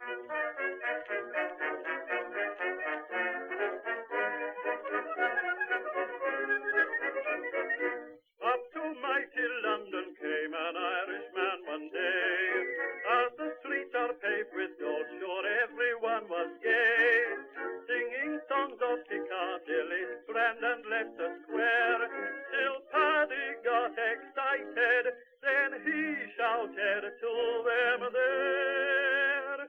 Up to mighty London came an Irishman one day. As the streets are paved with gold, sure everyone was gay. Singing songs of Piccadilly, Strand and Leicester Square. Till Paddy got excited, then he shouted to them there.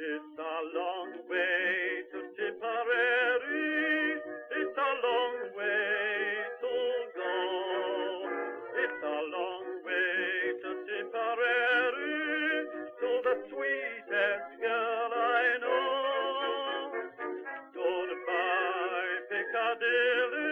It's a long way to Tipperary, it's a long way to go. It's a long way to Tipperary, to the sweetest girl I know. Goodbye, Piccadilly,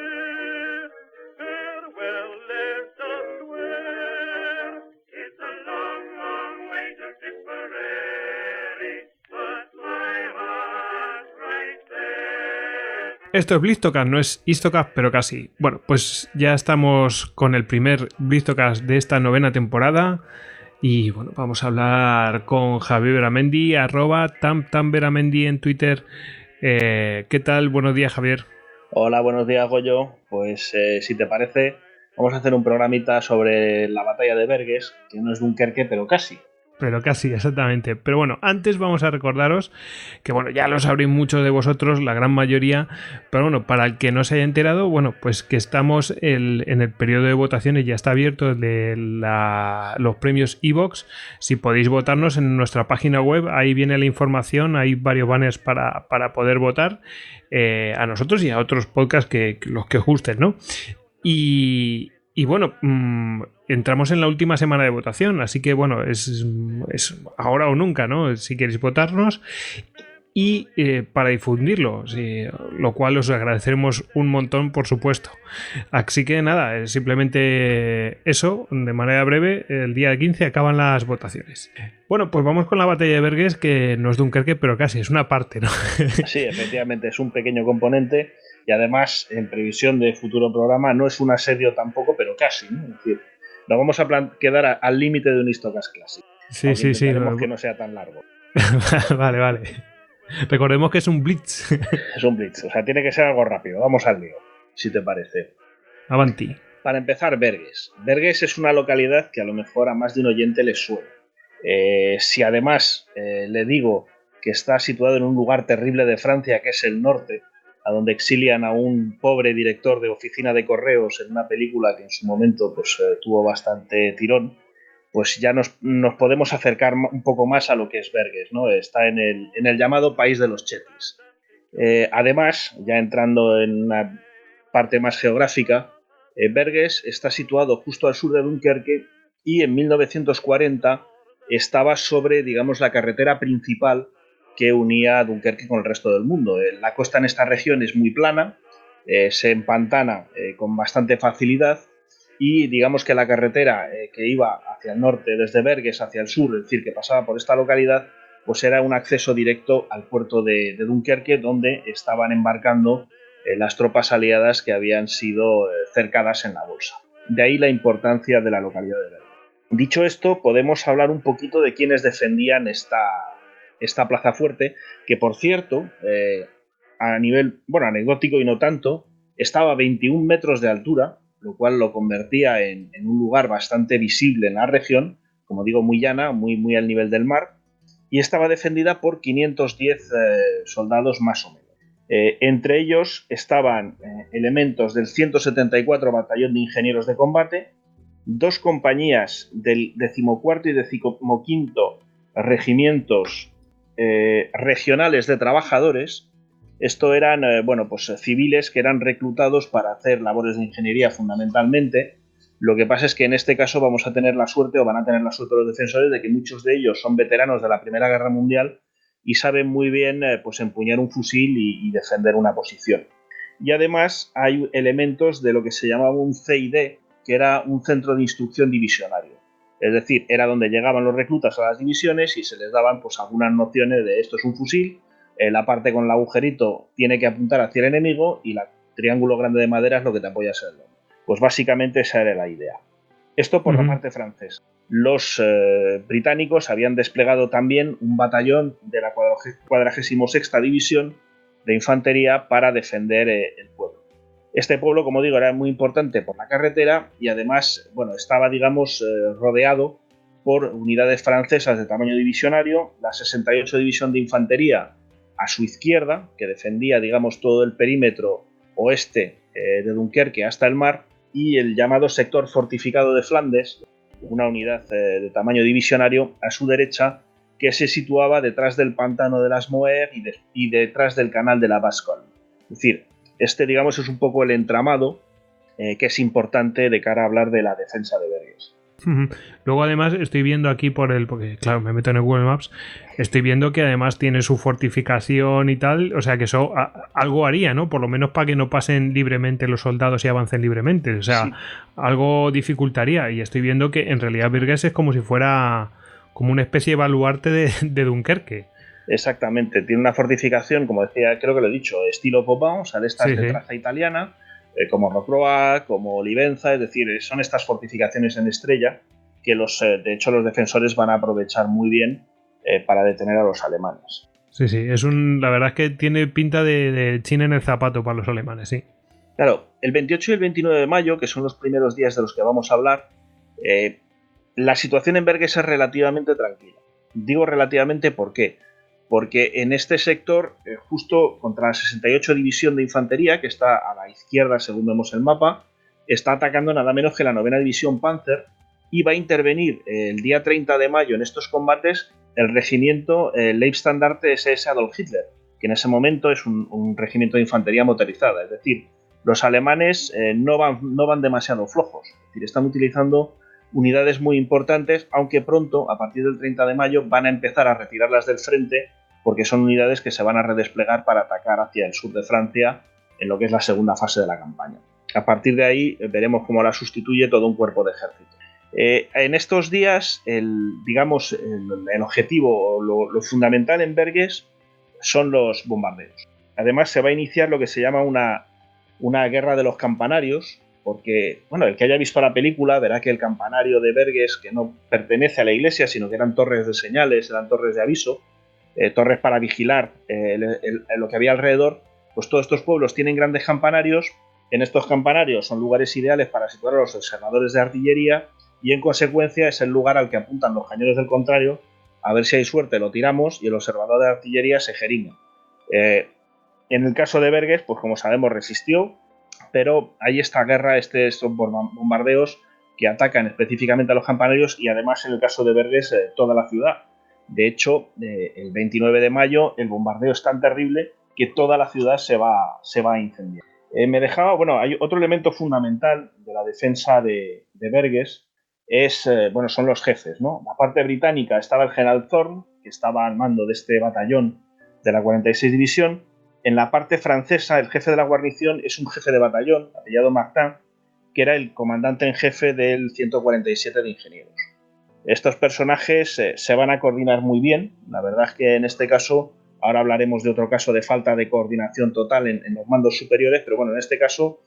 farewell, Leicester Square. It's a long, long way to Tipperary, but my heart's right there. Esto es Blistocast, no es Histocast, pero casi. Bueno, pues ya estamos con el primer Blistocast de esta 9ª temporada. Y bueno, vamos a hablar con Javier Beramendi, @tamtamberamendi en Twitter. ¿Qué tal? Buenos días, Javier. Hola, buenos días, Goyo. Pues si te parece, vamos a hacer un programita sobre la batalla de Verges, que no es Dunkerque, pero casi. Pero casi, exactamente. Pero bueno, antes vamos a recordaros que, bueno, ya lo sabréis muchos de vosotros, la gran mayoría, pero bueno, para el que no se haya enterado, bueno, pues que estamos en el periodo de votaciones, ya está abierto de los premios iVoox. Si podéis votarnos en nuestra página web, ahí viene la información, hay varios banners para poder votar a nosotros y a otros podcasts los que os gusten, ¿no? Y bueno, entramos en la última semana de votación, así que bueno, es ahora o nunca, ¿no? Si queréis votarnos y para difundirlo, sí, lo cual os agradeceremos un montón, por supuesto. Así que nada, simplemente eso, de manera breve, el día 15 acaban las votaciones. Bueno, pues vamos con la batalla de Verges, que no es Dunkerque, pero casi, es una parte, ¿no? Sí, efectivamente, es un pequeño componente. Y además, en previsión de futuro programa, no es un asedio tampoco, pero casi, ¿no? Es decir, nos vamos a quedar al límite de un Histocast clásico. Sí, sí, sí. Esperemos que no sea tan largo. Vale. Recordemos que es un blitz. Es un blitz, o sea, tiene que ser algo rápido. Vamos al lío, si te parece. Avanti. Para empezar, Verges. Verges es una localidad que a lo mejor a más de un oyente le suena. Si además le digo que está situado en un lugar terrible de Francia, que es el norte, a donde exilian a un pobre director de oficina de correos en una película que en su momento pues, tuvo bastante tirón, pues ya nos podemos acercar un poco más a lo que es Verges, ¿no? Está en el llamado país de los chetis. Además, ya entrando en una parte más geográfica, Verges está situado justo al sur de Dunkerque y en 1940 estaba sobre, digamos, la carretera principal que unía a Dunkerque con el resto del mundo. La costa en esta región es muy plana, se empantana con bastante facilidad y digamos que la carretera que iba hacia el norte desde Verges hacia el sur, es decir, que pasaba por esta localidad, pues era un acceso directo al puerto de Dunkerque, donde estaban embarcando las tropas aliadas que habían sido cercadas en la bolsa. De ahí la importancia de la localidad de Verges. Dicho esto, podemos hablar un poquito de quienes defendían esta plaza fuerte, que por cierto, a nivel, bueno, anecdótico y no tanto, estaba a 21 metros de altura, lo cual lo convertía en un lugar bastante visible en la región, como digo, muy llana, muy al nivel del mar, y estaba defendida por 510 soldados más o menos. Entre ellos estaban elementos del 174 Batallón de Ingenieros de Combate, 2 compañías del 14º y 15º regimientos regionales de trabajadores. Esto eran civiles que eran reclutados para hacer labores de ingeniería fundamentalmente. Lo que pasa es que en este caso vamos a tener la suerte, o van a tener la suerte los defensores, de que muchos de ellos son veteranos de la Primera Guerra Mundial y saben muy bien empuñar un fusil y defender una posición. Y además hay elementos de lo que se llamaba un CID, que era un centro de instrucción divisionario. Es decir, era donde llegaban los reclutas a las divisiones y se les daban pues algunas nociones de esto es un fusil, la parte con el agujerito tiene que apuntar hacia el enemigo y el triángulo grande de madera es lo que te apoya a hacerlo. Pues básicamente esa era la idea. Esto por la parte francesa. los británicos habían desplegado también un batallón de la 46ª División de Infantería para defender el pueblo. Este pueblo, como digo, era muy importante por la carretera y además, bueno, estaba, digamos, rodeado por unidades francesas de tamaño divisionario, la 68 División de Infantería a su izquierda, que defendía, digamos, todo el perímetro oeste de Dunkerque hasta el mar, y el llamado sector fortificado de Flandes, una unidad de tamaño divisionario a su derecha, que se situaba detrás del pantano de las Moer y detrás del canal de la Bascole. Es decir, este, digamos, es un poco el entramado que es importante de cara a hablar de la defensa de Verges. Luego además estoy viendo aquí porque claro, me meto en el Google Maps, estoy viendo que además tiene su fortificación y tal, o sea que eso algo haría, ¿no? Por lo menos para que no pasen libremente los soldados y avancen libremente, o sea, sí, algo dificultaría, y estoy viendo que en realidad Verges es como si fuera como una especie de baluarte de Dunkerque. Exactamente, tiene una fortificación, como decía, creo que lo he dicho, estilo Popin, o sea, de estas de traza italiana, como Rocroi, como Olivenza, es decir, son estas fortificaciones en estrella que de hecho los defensores van a aprovechar muy bien para detener a los alemanes. Sí, sí, la verdad es que tiene pinta de china en el zapato para los alemanes, sí. Claro, el 28 y el 29 de mayo, que son los primeros días de los que vamos a hablar, la situación en Verges es relativamente tranquila. Digo relativamente, ¿por qué? Porque en este sector, justo contra la 68 División de Infantería, que está a la izquierda según vemos el mapa, está atacando nada menos que la 9ª División Panzer, y va a intervenir el día 30 de mayo en estos combates el regimiento Leibstandarte SS Adolf Hitler, que en ese momento es un regimiento de infantería motorizada. Es decir, los alemanes no van demasiado flojos, es decir, están utilizando unidades muy importantes, aunque pronto, a partir del 30 de mayo, van a empezar a retirarlas del frente, porque son unidades que se van a redesplegar para atacar hacia el sur de Francia en lo que es la segunda fase de la campaña. A partir de ahí veremos cómo la sustituye todo un cuerpo de ejército. En estos días, el objetivo, lo fundamental en Verges son los bombardeos. Además, se va a iniciar lo que se llama una guerra de los campanarios, porque, bueno, el que haya visto la película verá que el campanario de Verges, que no pertenece a la iglesia, sino que eran torres de señales, eran torres de aviso, torres para vigilar lo que había alrededor, pues todos estos pueblos tienen grandes campanarios. En estos campanarios son lugares ideales para situar a los observadores de artillería y, en consecuencia, es el lugar al que apuntan los cañones del contrario. A ver si hay suerte, lo tiramos y el observador de artillería se jeringa. En el caso de Verges, pues como sabemos, resistió, pero hay esta guerra, estos bombardeos que atacan específicamente a los campanarios y además, en el caso de Verges, toda la ciudad. De hecho, el 29 de mayo el bombardeo es tan terrible que toda la ciudad se va a incendiar. Hay otro elemento fundamental de la defensa de Verges, son los jefes, ¿no? La parte británica estaba el general Thorne, que estaba al mando de este batallón de la 46 División. En la parte francesa, el jefe de la guarnición es un jefe de batallón, apellidado Martin, que era el comandante en jefe del 147 de ingenieros. Estos personajes se van a coordinar muy bien. La verdad es que en este caso, ahora hablaremos de otro caso de falta de coordinación total en los mandos superiores, pero bueno, en este caso,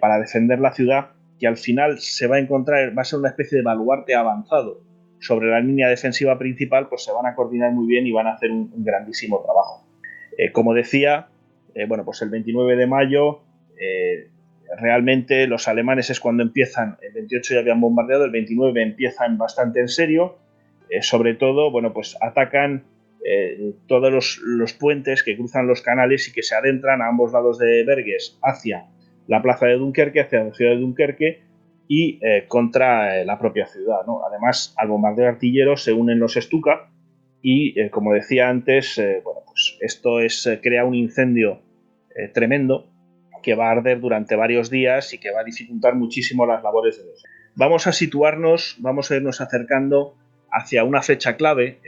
para defender la ciudad, que al final va a ser una especie de baluarte avanzado sobre la línea defensiva principal, pues se van a coordinar muy bien y van a hacer un grandísimo trabajo. Como decía, pues el 29 de mayo realmente los alemanes es cuando empiezan. El 28 ya habían bombardeado, el 29 empiezan bastante en serio. Sobre todo, pues atacan todos los puentes que cruzan los canales y que se adentran a ambos lados de Verges hacia la plaza de Dunkerque, hacia la ciudad de Dunkerque y contra la propia ciudad, ¿no? Además, al bombardeo artillero se unen los Stuka y, como decía antes, esto crea un incendio tremendo que va a arder durante varios días y que va a dificultar muchísimo las labores de defensa. Vamos a irnos acercando hacia una fecha clave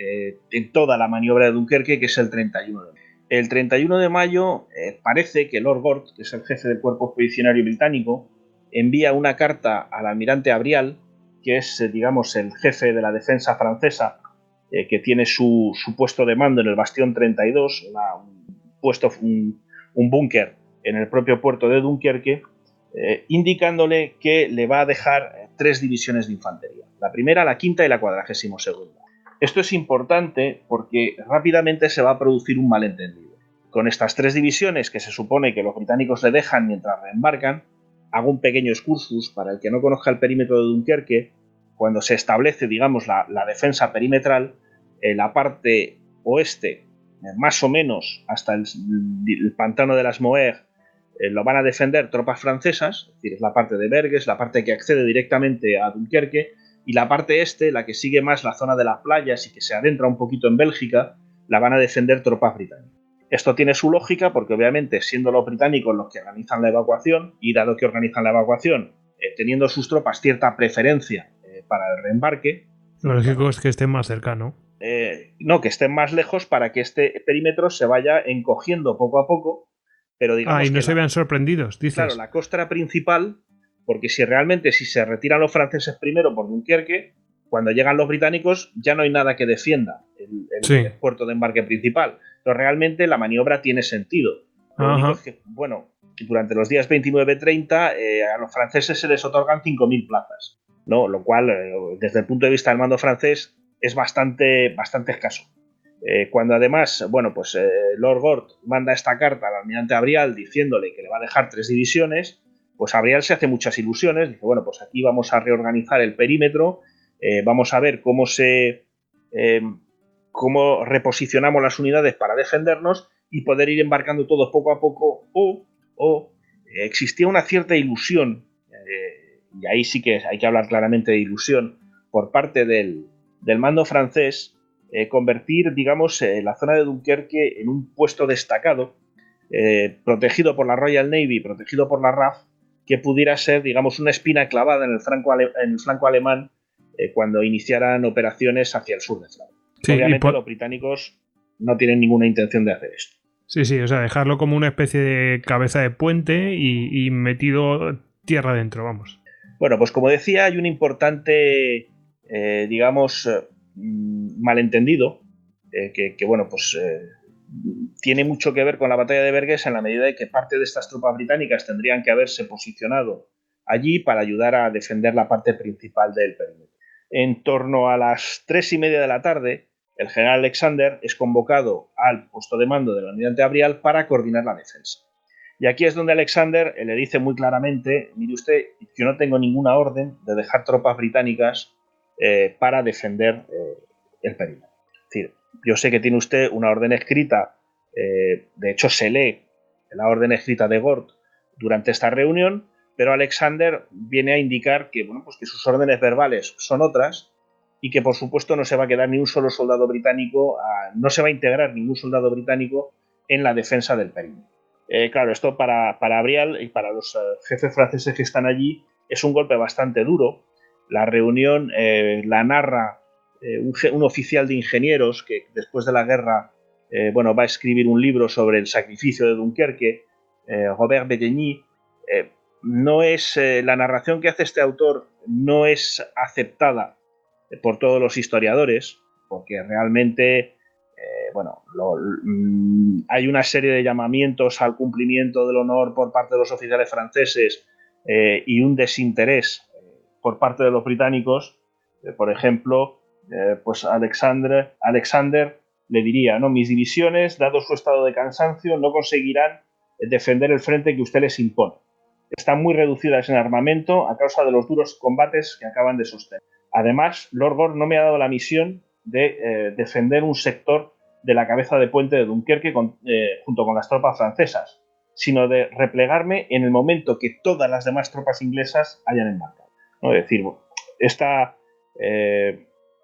en toda la maniobra de Dunkerque, que es el 31 de mayo. El 31 de mayo parece que Lord Gort, que es el jefe del cuerpo expedicionario británico, envía una carta al almirante Abrial, que es, el jefe de la defensa francesa, que tiene su puesto de mando en el Bastión 32, un búnker en el propio puerto de Dunkerque, indicándole que le va a dejar 3 divisiones de infantería. La primera, la quinta y la 42ª. Esto es importante porque rápidamente se va a producir un malentendido. Con estas 3 divisiones que se supone que los británicos le dejan mientras reembarcan, hago un pequeño excursus para el que no conozca el perímetro de Dunkerque. Cuando se establece, digamos, la defensa perimetral, la parte oeste, más o menos hasta el pantano de las Moers, lo van a defender tropas francesas, es decir, es la parte de Verges, la parte que accede directamente a Dunkerque, y la parte este, la que sigue más la zona de las playas y que se adentra un poquito en Bélgica, la van a defender tropas británicas. Esto tiene su lógica porque obviamente siendo los británicos los que organizan la evacuación, y dado que organizan la evacuación, teniendo sus tropas cierta preferencia para el reembarque, lo lógico es que estén más cercano. No, que estén más lejos para que este perímetro se vaya encogiendo poco a poco, pero digamos y no que se vean sorprendidos, dices. Claro, la costra principal, porque si se retiran los franceses primero por Dunkerque, cuando llegan los británicos ya no hay nada que defienda el puerto de embarque principal. Entonces realmente la maniobra tiene sentido. Lo único es que, bueno, durante los días 29-30 a los franceses se les otorgan 5.000 plazas, ¿no? Lo cual, desde el punto de vista del mando francés, es bastante escaso. Cuando además, bueno, pues Lord Gort manda esta carta al almirante Abrial diciéndole que le va a dejar 3 divisiones, pues Abrial se hace muchas ilusiones, dice, bueno, pues aquí vamos a reorganizar el perímetro, vamos a ver cómo reposicionamos las unidades para defendernos y poder ir embarcando todos poco a poco, existía una cierta ilusión, y ahí sí que hay que hablar claramente de ilusión, por parte del mando francés, convertir, digamos, la zona de Dunkerque en un puesto destacado, protegido por la Royal Navy, protegido por la RAF, que pudiera ser, digamos, una espina clavada en el flanco alemán cuando iniciaran operaciones hacia el sur de Francia. Sí, obviamente los británicos no tienen ninguna intención de hacer esto. Sí, o sea, dejarlo como una especie de cabeza de puente y metido tierra adentro, vamos. Bueno, pues como decía, hay un importante, digamos, malentendido que bueno, pues tiene mucho que ver con la batalla de Verges en la medida de que parte de estas tropas británicas tendrían que haberse posicionado allí para ayudar a defender la parte principal del perímetro. En torno a las 3:30 de la tarde, el general Alexander es convocado al puesto de mando del almirante Abrial para coordinar la defensa. Y aquí es donde Alexander le dice muy claramente, mire usted, yo no tengo ninguna orden de dejar tropas británicas para defender el perímetro. Es decir, yo sé que tiene usted una orden escrita, de hecho se lee la orden escrita de Gort durante esta reunión, pero Alexander viene a indicar que, bueno, pues que sus órdenes verbales son otras y que por supuesto no se va a quedar ni un solo soldado británico, no se va a integrar ningún soldado británico en la defensa del perímetro. Claro, esto para Abrial y para los jefes franceses que están allí es un golpe bastante duro. La reunión la narra un oficial de ingenieros que después de la guerra va a escribir un libro sobre el sacrificio de Dunkerque, Robert Bedegny. No es la narración que hace este autor no es aceptada por todos los historiadores, porque realmente hay una serie de llamamientos al cumplimiento del honor por parte de los oficiales franceses y un desinterés por parte de los británicos. Por ejemplo, pues Alexander le diría, ¿no? Mis divisiones, dado su estado de cansancio, no conseguirán defender el frente que usted les impone. Están muy reducidas en armamento a causa de los duros combates que acaban de sostener. Además, Lord Gort no me ha dado la misión de defender un sector de la cabeza de puente de Dunkerque junto con las tropas francesas, sino de replegarme en el momento que todas las demás tropas inglesas hayan embarcado, ¿no? Es decir,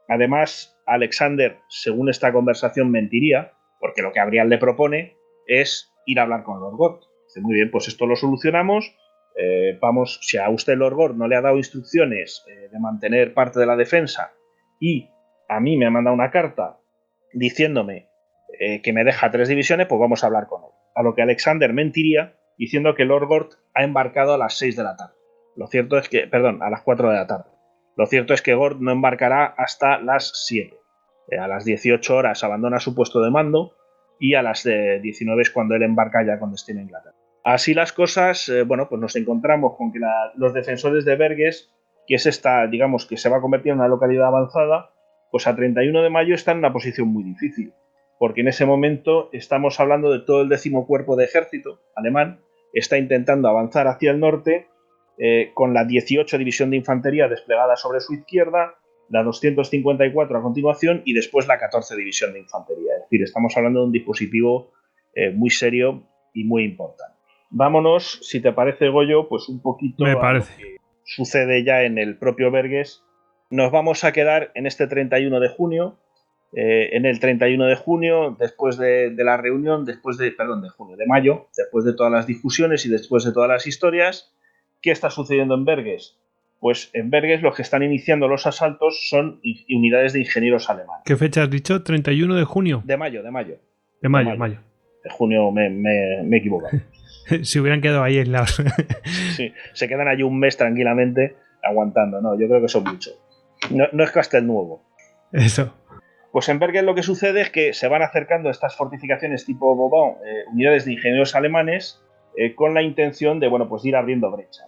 además, Alexander, según esta conversación, mentiría, porque lo que Abrial le propone es ir a hablar con Lord Gort. Dice, muy bien, pues esto lo solucionamos. Vamos, si a usted Lord Gort no le ha dado instrucciones de mantener parte de la defensa y a mí me ha mandado una carta diciéndome que me deja 3 divisiones, pues vamos a hablar con él. A lo que Alexander mentiría diciendo que Lord Gort ha embarcado a las 6 de la tarde. Lo cierto es que, a las 4 de la tarde. Lo cierto es que Gort no embarcará hasta las 7. A las 18 horas abandona su puesto de mando y a las 19 es cuando él embarca ya con destino a Inglaterra. Así las cosas, pues nos encontramos con que los defensores de Verges que es esta, digamos, que se va a convertir en una localidad avanzada, pues a 31 de mayo está en una posición muy difícil, porque en ese momento estamos hablando de todo el 10º Cuerpo de Ejército alemán, está intentando avanzar hacia el norte con la 18 División de Infantería desplegada sobre su izquierda, la 254 a continuación y después la 14 División de Infantería. Es decir, estamos hablando de un dispositivo muy serio y muy importante. Vámonos, si te parece, Goyo, pues un poquito Me parece. a lo que sucede ya en el propio Verges. Nos vamos a quedar en este 31 de junio. En el 31 de junio, después de la reunión, de mayo, después de todas las discusiones y después de todas las historias, ¿qué está sucediendo en Verges? Pues en Verges los que están iniciando los asaltos son unidades de ingenieros alemanes. ¿Qué fecha has dicho? ¿31 de junio? De mayo. De mayo. De junio me he equivocado. Si hubieran quedado ahí aislados. Sí, se quedan allí un mes tranquilamente aguantando. No, yo creo que son muchos. No es Castelnuovo. Eso. Pues en Verges lo que sucede es que se van acercando estas fortificaciones tipo Vauban, unidades de ingenieros alemanes, con la intención de, bueno, pues ir abriendo brecha.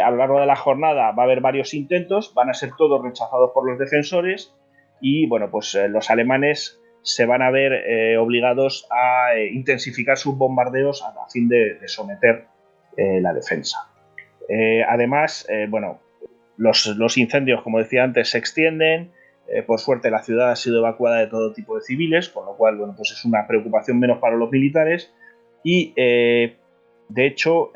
A lo largo de la jornada va a haber varios intentos, van a ser todos rechazados por los defensores y, bueno, pues los alemanes se van a ver obligados a intensificar sus bombardeos a fin de someter la defensa. Además, bueno, los incendios, como decía antes, se extienden. Por suerte la ciudad ha sido evacuada de todo tipo de civiles, con lo cual, bueno, pues es una preocupación menos para los militares y de hecho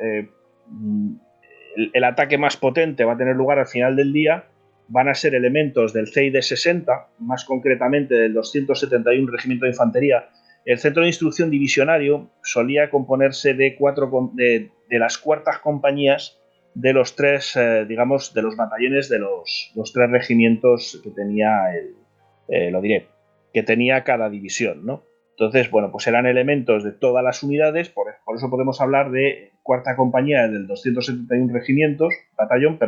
el ataque más potente va a tener lugar al final del día. Van a ser elementos del CID-60, más concretamente del 271 Regimiento de Infantería. El centro de instrucción divisionario solía componerse de las cuartas compañías de los tres, digamos, de los batallones de los tres regimientos que tenía que tenía cada división, ¿no? Entonces, bueno, pues eran elementos de todas las unidades, por eso podemos hablar de cuarta compañía del 271 batallón,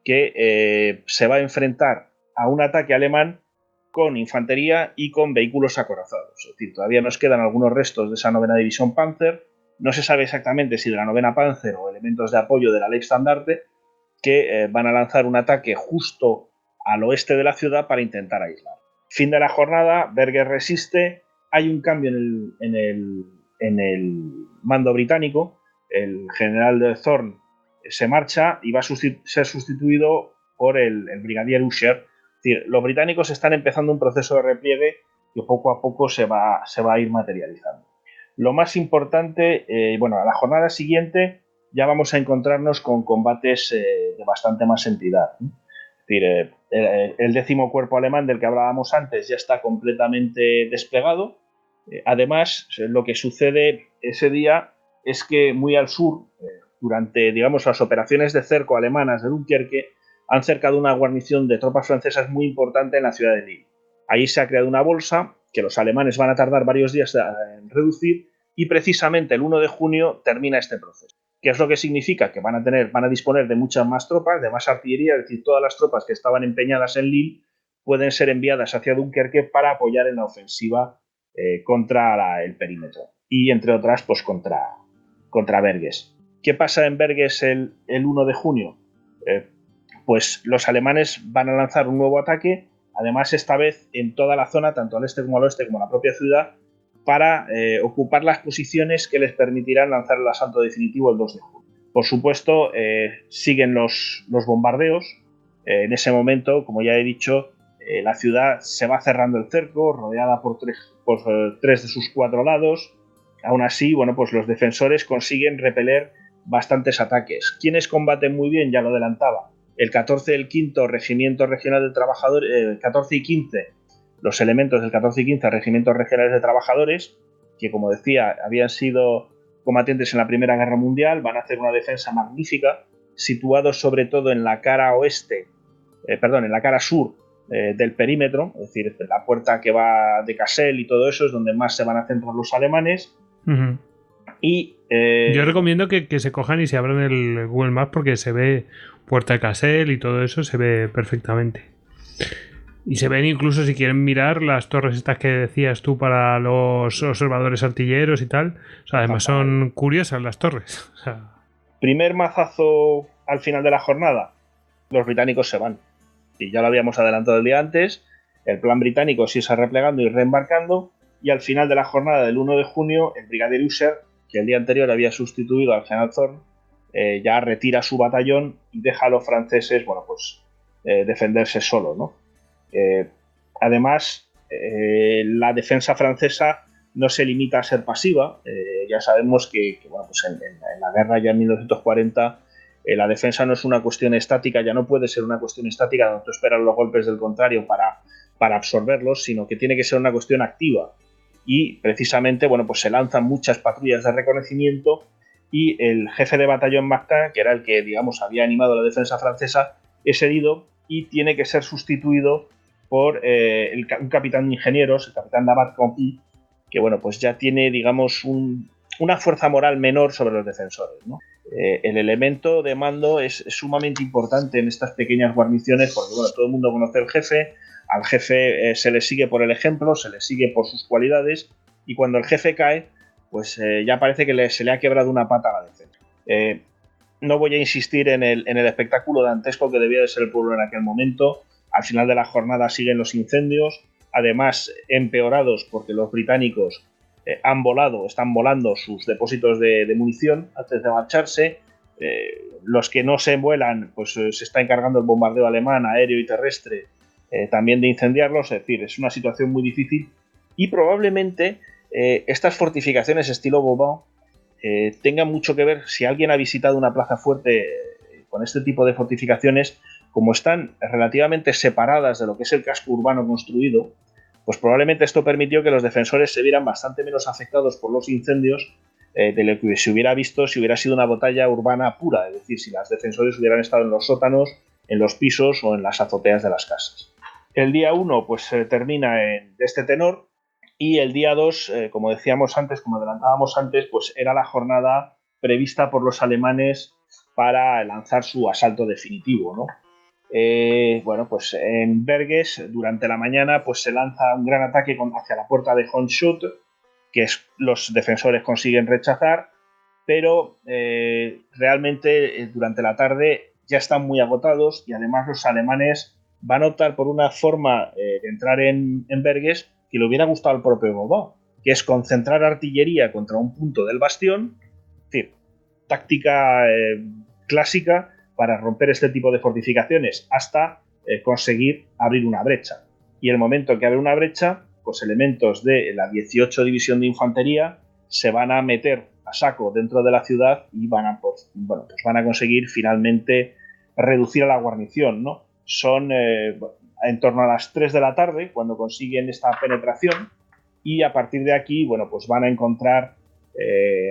que se va a enfrentar a un ataque alemán con infantería y con vehículos acorazados. Es decir, todavía nos quedan algunos restos de esa 9ª División Panzer. No se sabe exactamente si de la 9ª Panzer o elementos de apoyo de la Leibstandarte, que van a lanzar un ataque justo al oeste de la ciudad para intentar aislar. Fin de la jornada, Verges resiste. Hay un cambio en el mando británico. El general de Thorn se marcha y va a ser sustituido por el brigadier Usher. Es decir, los británicos están empezando un proceso de repliegue que poco a poco se va a ir materializando. Lo más importante, bueno, a la jornada siguiente ya vamos a encontrarnos con combates de bastante más entidad. Es decir, el 10º Cuerpo alemán del que hablábamos antes ya está completamente desplegado. Además, lo que sucede ese día es que muy al sur, durante, digamos, las operaciones de cerco alemanas de Dunkerque, han cercado una guarnición de tropas francesas muy importante en la ciudad de Lille. Ahí se ha creado una bolsa que los alemanes van a tardar varios días en reducir y precisamente el 1 de junio termina este proceso. ¿Qué es lo que significa? Que van a disponer de muchas más tropas, de más artillería, es decir, todas las tropas que estaban empeñadas en Lille pueden ser enviadas hacia Dunkerque para apoyar en la ofensiva contra el perímetro y, entre otras, pues contra Verges. ¿Qué pasa en Verges el 1 de junio? Pues los alemanes van a lanzar un nuevo ataque, además esta vez en toda la zona, tanto al este como al oeste como en la propia ciudad, para ocupar las posiciones que les permitirán lanzar el asalto definitivo el 2 de junio. Por supuesto, siguen los bombardeos. En ese momento, como ya he dicho, la ciudad se va cerrando el cerco, rodeada por tres de sus 4 lados. Aún así, bueno, pues los defensores consiguen repeler bastantes ataques. ¿Quiénes combaten muy bien? Ya lo adelantaba. El 14 y el 5 Regimiento Regional de Trabajadores, 14 y 15, los elementos del 14 y 15 Regimientos Regionales de Trabajadores, que como decía, habían sido combatientes en la Primera Guerra Mundial, van a hacer una defensa magnífica, situados sobre todo en la cara en la cara sur del perímetro, es decir, la puerta que va de Kassel y todo eso es donde más se van a centrar los alemanes. Uh-huh. Y yo recomiendo que se cojan y se abran el Google Maps porque se ve Puerta de Kassel y todo eso se ve perfectamente. Y se ven incluso, si quieren mirar, las torres estas que decías tú para los observadores artilleros y tal. O sea, además son curiosas las torres. O sea... Primer mazazo al final de la jornada. los británicos se van. Y ya lo habíamos adelantado el día antes, el plan británico se irse replegando y reembarcando, y al final de la jornada del 1 de junio, el brigadier Usher, que el día anterior había sustituido al general Thorne, ya retira su batallón y deja a los franceses, bueno, pues defenderse solo, ¿no? Además, la defensa francesa no se limita a ser pasiva. Ya sabemos que bueno, pues en la guerra ya en 1940 la defensa no es una cuestión estática, ya no puede ser una cuestión estática donde tú esperas los golpes del contrario para absorberlos, sino que tiene que ser una cuestión activa. Y precisamente, bueno, pues se lanzan muchas patrullas de reconocimiento y el jefe de batallón Martin, que era el que, digamos, había animado la defensa francesa, es herido y tiene que ser sustituido por un capitán de ingenieros, el capitán Labat-Conti, que, bueno, pues ya tiene, digamos, una fuerza moral menor sobre los defensores, ¿no? El elemento de mando es sumamente importante en estas pequeñas guarniciones porque, bueno, todo el mundo conoce al jefe, se le sigue por el ejemplo, se le sigue por sus cualidades, y cuando el jefe cae, pues ya parece que se le ha quebrado una pata a la defensa. No voy a insistir en el espectáculo dantesco que debía de ser el pueblo en aquel momento. Al final de la jornada siguen los incendios, además empeorados porque los británicos están volando sus depósitos de munición antes de marcharse. Los que no se vuelan, pues se está encargando el bombardeo alemán, aéreo y terrestre, también de incendiarlos. Es decir, es una situación muy difícil y probablemente estas fortificaciones estilo Vauban tengan mucho que ver. Si alguien ha visitado una plaza fuerte con este tipo de fortificaciones, como están relativamente separadas de lo que es el casco urbano construido, pues probablemente esto permitió que los defensores se vieran bastante menos afectados por los incendios de lo que se hubiera visto si hubiera sido una batalla urbana pura, es decir, si los defensores hubieran estado en los sótanos, en los pisos o en las azoteas de las casas. El día 1 pues termina de este tenor, y el día 2, como decíamos antes, como adelantábamos antes, pues era la jornada prevista por los alemanes para lanzar su asalto definitivo, ¿no? Bueno, pues en Verges durante la mañana pues se lanza un gran ataque hacia la puerta de Hondschoote, que los defensores consiguen rechazar, pero realmente durante la tarde ya están muy agotados, y además los alemanes van a optar por una forma de entrar en Verges que le hubiera gustado al propio Vauban, que es concentrar artillería contra un punto del bastión, es decir, táctica clásica para romper este tipo de fortificaciones hasta conseguir abrir una brecha. Y el momento que abre una brecha, pues elementos de la 18 División de Infantería se van a meter a saco dentro de la ciudad y van a conseguir finalmente reducir a la guarnición, ¿no? Son en torno a las 3 de la tarde cuando consiguen esta penetración, y a partir de aquí, bueno, pues van a encontrar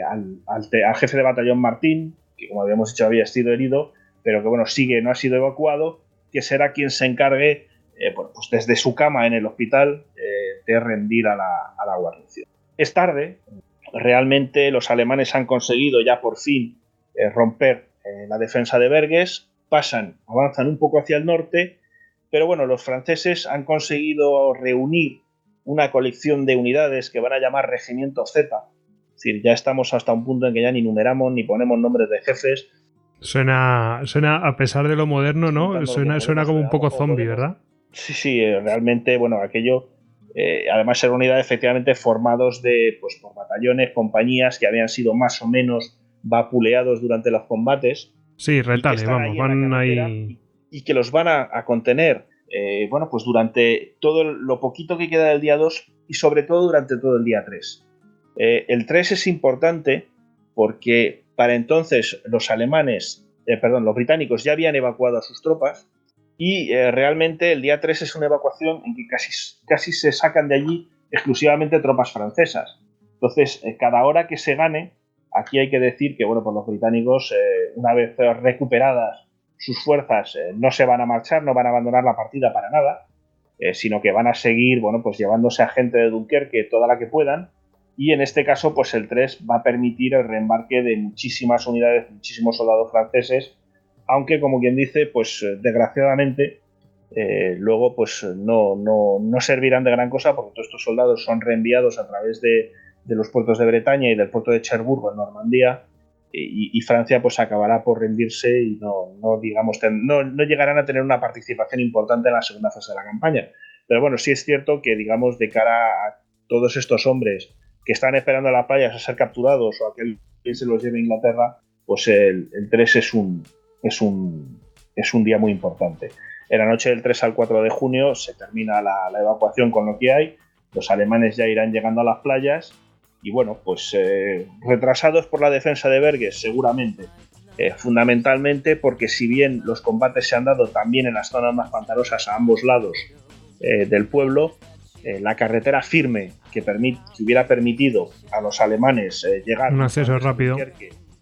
al jefe de batallón Martín, que como habíamos dicho había sido herido, pero que bueno, no ha sido evacuado, que será quien se encargue, pues desde su cama en el hospital, de rendir a la guarnición. Es tarde, realmente los alemanes han conseguido ya por fin romper la defensa de Verges, avanzan un poco hacia el norte, pero bueno, los franceses han conseguido reunir una colección de unidades que van a llamar Regimiento Z. Es decir, ya estamos hasta un punto en que ya ni numeramos ni ponemos nombres de jefes. Suena, a pesar de lo moderno, ¿no? Suena como un poco zombie, ¿verdad? Sí, realmente, bueno, aquello, además era unidad efectivamente formados por batallones, compañías que habían sido más o menos vapuleados durante los combates. Sí, retales, vamos, van ahí. Y que los van a contener, bueno, pues durante todo lo poquito que queda del día 2 y sobre todo durante todo el día 3. El 3 es importante porque para entonces los británicos ya habían evacuado a sus tropas, y realmente el día 3 es una evacuación en que casi se sacan de allí exclusivamente tropas francesas. Entonces, cada hora que se gane, aquí hay que decir que, bueno, pues los británicos, una vez recuperadas sus fuerzas, no se van a marchar, no van a abandonar la partida para nada, sino que van a seguir, bueno, pues llevándose a gente de Dunkerque toda la que puedan, y en este caso, pues el 3 va a permitir el reembarque de muchísimas unidades, muchísimos soldados franceses, aunque, como quien dice, pues desgraciadamente luego pues no servirán de gran cosa, porque todos estos soldados son reenviados a través de los puertos de Bretaña y del puerto de Cherburgo en Normandía, y Francia pues acabará por rendirse y no llegarán a tener una participación importante en la segunda fase de la campaña. Pero bueno, sí es cierto que, digamos, de cara a todos estos hombres que están esperando a las playas a ser capturados o a que se los lleve a Inglaterra, pues el 3 es un día muy importante. En la noche del 3 al 4 de junio se termina la evacuación con lo que hay, los alemanes ya irán llegando a las playas y bueno, pues retrasados por la defensa de Verges seguramente, fundamentalmente porque si bien los combates se han dado también en las zonas más pantanosas a ambos lados del pueblo, la carretera firme que hubiera permitido a los alemanes llegar un acceso rápido,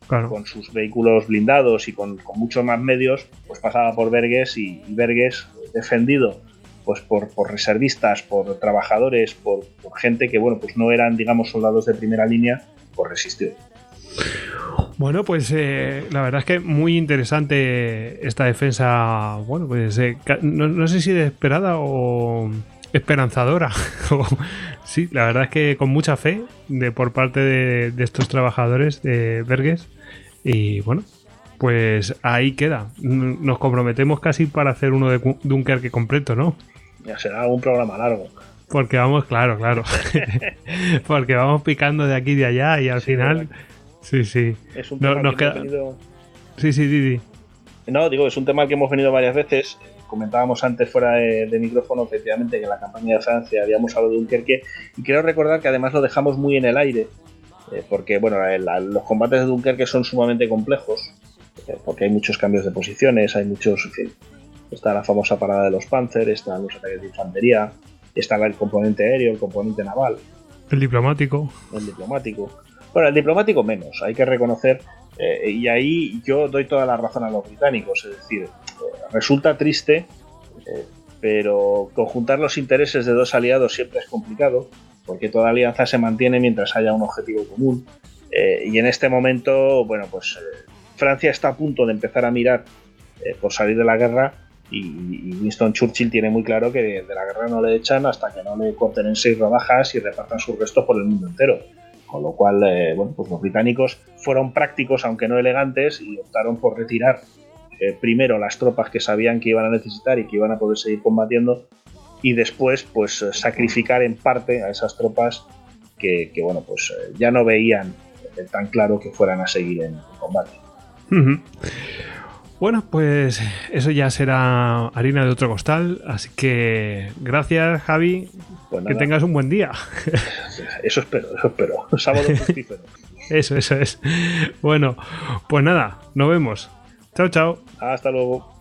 claro, con sus vehículos blindados y con muchos más medios, pues pasaba por Verges y Verges, defendido pues por reservistas, por trabajadores, por gente que bueno, pues no eran, digamos, soldados de primera línea, pues resistió. Bueno, pues la verdad es que muy interesante esta defensa. Bueno, pues no sé si desesperada o esperanzadora. Sí, la verdad es que con mucha fe por parte de estos trabajadores de Verges. Y bueno, pues ahí queda. Nos comprometemos casi para hacer uno de Dunkerque completo, ¿no? Ya será un programa largo. Porque vamos, claro. Porque vamos picando de aquí y de allá y al final... Bueno. Sí. Es un tema nos que queda... hemos venido... Sí. No, digo, es un tema al que hemos venido varias veces. Comentábamos antes fuera de micrófono, efectivamente, que en la campaña de Francia habíamos hablado de Dunkerque. Y quiero recordar que además lo dejamos muy en el aire. Porque, bueno, los combates de Dunkerque son sumamente complejos. Porque hay muchos cambios de posiciones, hay muchos... En fin, está la famosa parada de los Panzer, están los ataques de infantería, está el componente aéreo, el componente naval. El diplomático. Bueno, el diplomático menos, hay que reconocer, y ahí yo doy toda la razón a los británicos, es decir, resulta triste, pero conjuntar los intereses de dos aliados siempre es complicado, porque toda alianza se mantiene mientras haya un objetivo común, y en este momento, bueno, pues Francia está a punto de empezar a mirar por salir de la guerra, y Winston Churchill tiene muy claro que de la guerra no le echan hasta que no le corten en 6 rodajas y repartan sus restos por el mundo entero. Con lo cual, bueno, pues los británicos fueron prácticos, aunque no elegantes, y optaron por retirar primero las tropas que sabían que iban a necesitar y que iban a poder seguir combatiendo, y después, pues, sacrificar en parte a esas tropas que bueno, pues ya no veían tan claro que fueran a seguir en combate. Uh-huh. Bueno, pues eso ya será harina de otro costal, así que gracias, Javi, pues que tengas un buen día. Eso espero. Sábado fructífero. Eso es. Bueno, pues nada, nos vemos. Chao. Hasta luego.